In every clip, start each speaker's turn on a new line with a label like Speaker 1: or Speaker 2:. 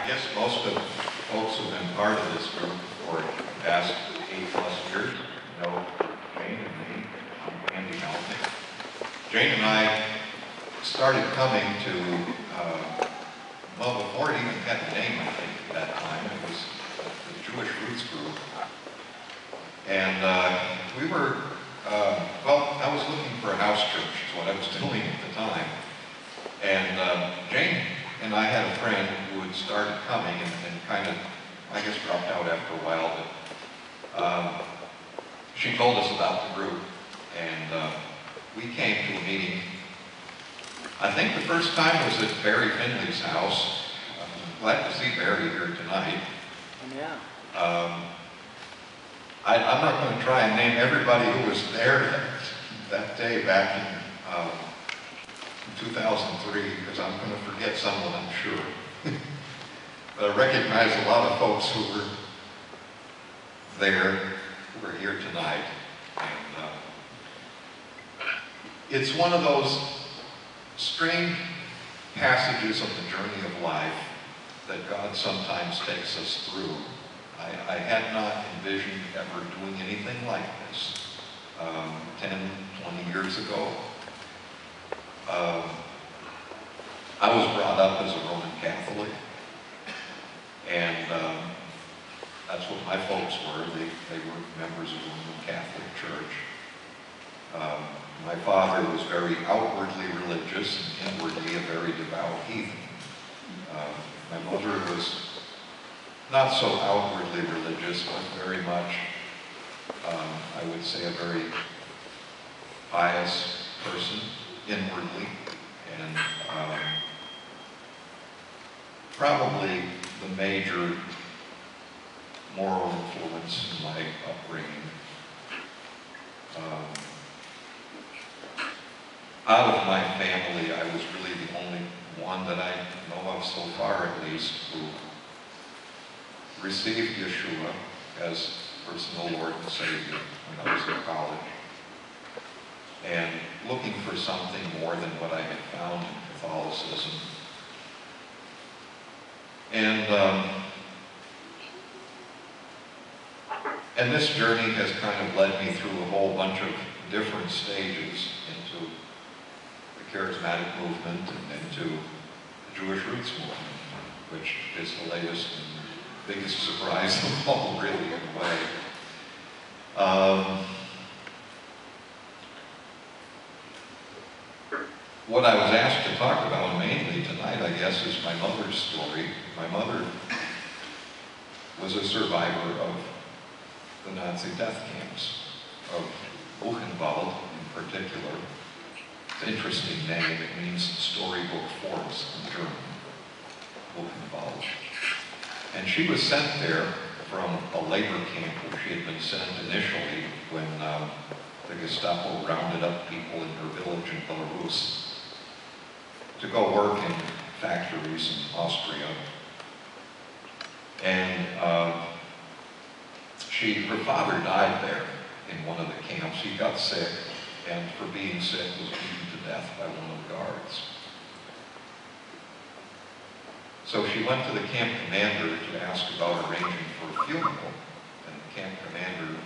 Speaker 1: I guess most of the folks who've been part of this group for the past 8+ years know Jane and me. I'm AndyMelnyk. Jane and I started coming to, well, before it even had a name, I think, at that time. It was the Jewish Roots Group. And we were, well, I was looking for a house church, is what I was doing at the time. And Jane and I had a friend who had started coming and kind of, I guess, dropped out after a while, but she told us about the group, and we came to a meeting. I think the first time was at Barry Finley's house. I'm glad to see Barry here tonight.
Speaker 2: Yeah.
Speaker 1: I'm not going to try and name everybody who was there that day back in 2003, because I'm going to forget someone, I'm sure. But I recognize a lot of folks who were there, who are here tonight. And it's one of those strange passages of the journey of life that God sometimes takes us through. I had not envisioned ever doing anything like this 10, 20 years ago. I was brought up as a Roman Catholic, and that's what my folks were. They were members of the Roman Catholic Church. My father was very outwardly religious and inwardly a very devout heathen. My mother was not so outwardly religious, but very much, I would say, a very pious person inwardly, and probably the major moral influence in my upbringing. Out of my family, I was really the only one that I know of so far, at least, who received Yeshua as personal Lord and Savior when I was in college, and looking for something more than what I had found in Catholicism. And this journey has kind of led me through a whole bunch of different stages into the charismatic movement and into the Jewish Roots movement, which is the latest and biggest surprise of all, really, in a way. What I was asked to talk about mainly tonight, I guess, is my mother's story. My mother was a survivor of the Nazi death camps, of Buchenwald in particular. It's an interesting name. It means storybook forest in German, Buchenwald. And she was sent there from a labor camp where she had been sent initially when the Gestapo rounded up people in her village in Belarus to go work in factories in Austria. And her father died there in one of the camps. He got sick, and for being sick was beaten to death by one of the guards. So she went to the camp commander to ask about arranging for a funeral, and the camp commander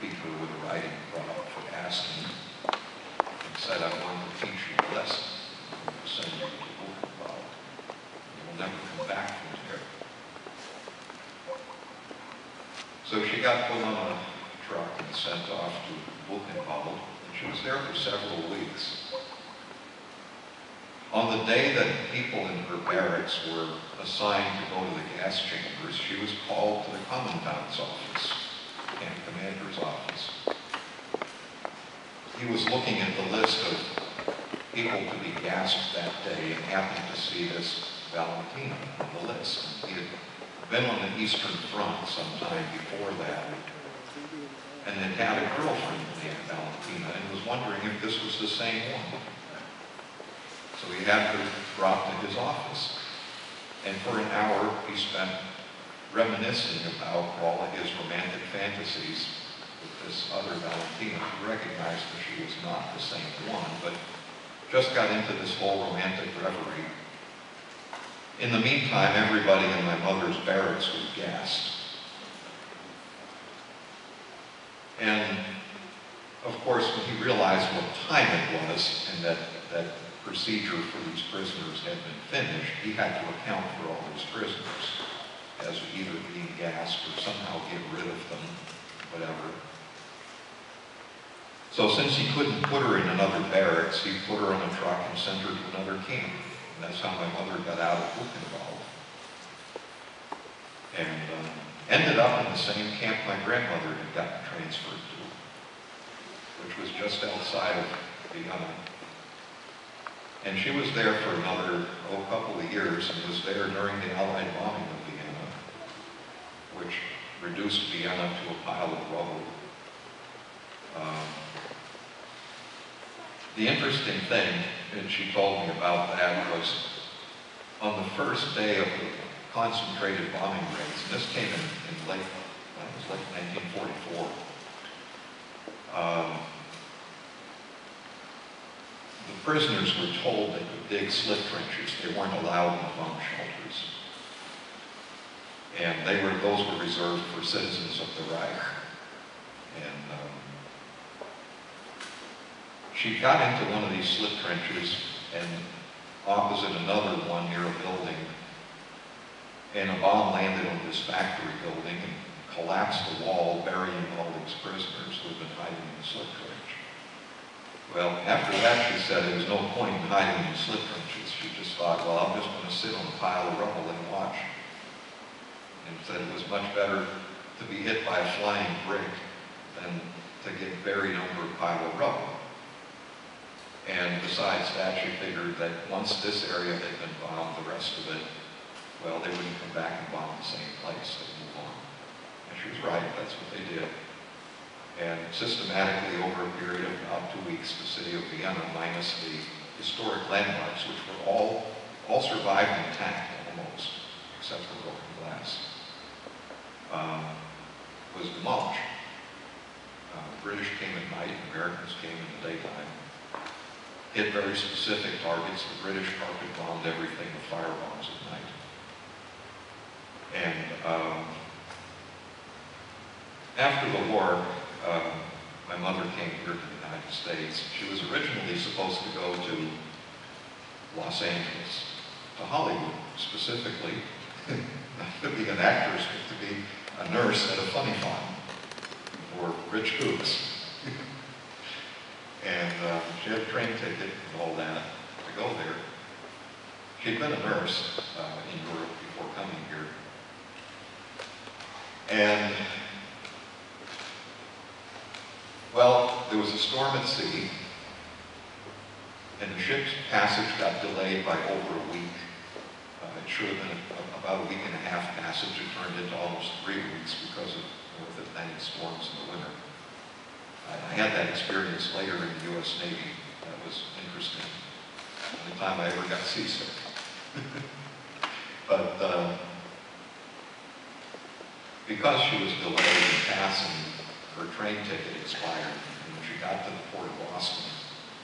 Speaker 1: beat her with a riding crop for asking, and said, "I'm going to teach you a lesson. I'm going to send you to Buchenwald. You will never come back from here." So she got put on a truck and sent off to Buchenwald, and she was there for several weeks. On the day that people in her barracks were assigned to go to the gas chambers, she was called to the commandant's office, the camp commander's office. He was looking at the list of people to be gassed that day and happened to see this Valentina on the list. He had been on the Eastern Front sometime before that, and had a girlfriend named Valentina, and was wondering if this was the same one. So he had her brought to his office, and for an hour he spent reminiscing about all of his romantic fantasies with this other Valentina. He recognized that she was not the same one, but just got into this whole romantic reverie. In the meantime, everybody in my mother's barracks was gassed. And of course, when he realized what time it was and that procedure for these prisoners had been finished, he had to account for all these prisoners as either being gassed or somehow get rid of them, whatever. So since he couldn't put her in another barracks, he put her on a truck and sent her to another camp. And that's how my mother got out of Buchenwald. And ended up in the same camp my grandmother had gotten transferred to, which was just outside of Vienna. And she was there for another, couple of years, and was there during the Allied bombing of Vienna, which reduced Vienna to a pile of rubble. The interesting thing that she told me about that was on the first day of the concentrated bombing raids, and this came in late 1944, the prisoners were told they could dig slit trenches. They weren't allowed in the bomb shelters. And those were reserved for citizens of the Reich. And she got into one of these slit trenches, and opposite another one near a building, and a bomb landed on this factory building and collapsed the wall, burying all these prisoners who had been hiding in the slit trench. Well, after that, she said there was no point in hiding in the slit trenches. She just thought, well, I'm just going to sit on a pile of rubble and watch. And said it was much better to be hit by a flying brick than to get buried under a pile of rubble. And besides that, she figured that once this area had been bombed, the rest of it, well, they wouldn't come back and bomb the same place. They'd move on. And she was right. That's what they did. And systematically, over a period of about 2 weeks, the city of Vienna, minus the historic landmarks, which were all survived intact almost, except for broken glass, was demolished. The British came at night, the Americans came in the daytime, hit very specific targets. The British carpet bombed everything with firebombs at night. And after the war, my mother came here to the United States. She was originally supposed to go to Los Angeles, to Hollywood specifically, not to be an actress, but to be a nurse at a funny farm for rich kooks. And she had a train ticket and all that to go there. She'd been a nurse in Europe before coming here. And, well, there was a storm at sea, and the ship's passage got delayed by over a week. It should have been about a week and a half passage. It turned into almost 3 weeks because of North Atlantic storms in the winter. I had that experience later in the U.S. Navy. That was interesting. The only time I ever got seasick. But because she was delayed in passing, her train ticket expired. And when she got to the port of Boston,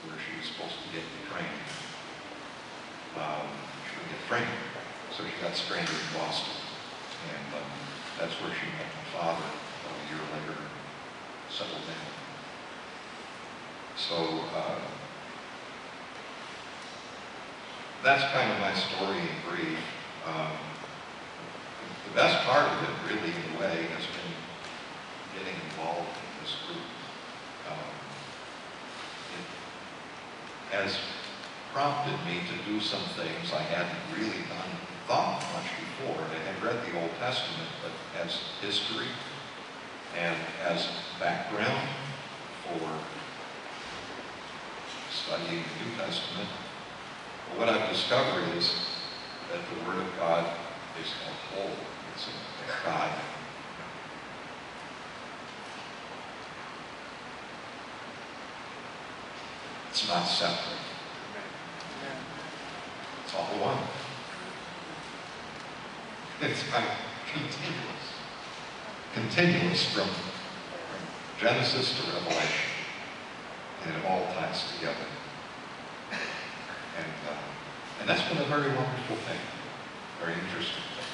Speaker 1: where she was supposed to get the train, she would get trained. So she got stranded in Boston. And that's where she met my father a year later and settled down. So that's kind of my story in brief. The best part of it, really, in a way, has been getting involved in this group. It has prompted me to do some things I hadn't really thought much before. I had read the Old Testament, but as history and as background for studying the New Testament. But what I've discovered is that the Word of God is a whole. It's a God. It's not separate. It's all one. It's kind of continuous from Genesis to Revelation. And it all ties together. And that's been a very wonderful thing. very interesting thing.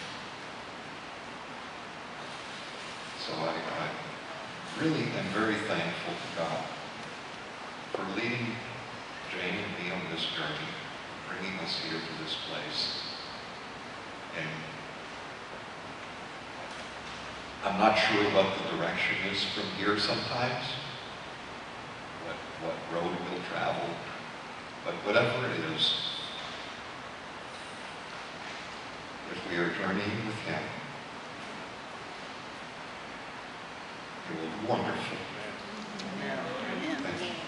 Speaker 1: So I really am very thankful to God for leading Jane and me on this journey, bringing us here to this place. And I'm not sure what the direction is from here sometimes, what road we'll travel, but whatever it is, if we are journeying with Him, it will be wonderful. Thank you.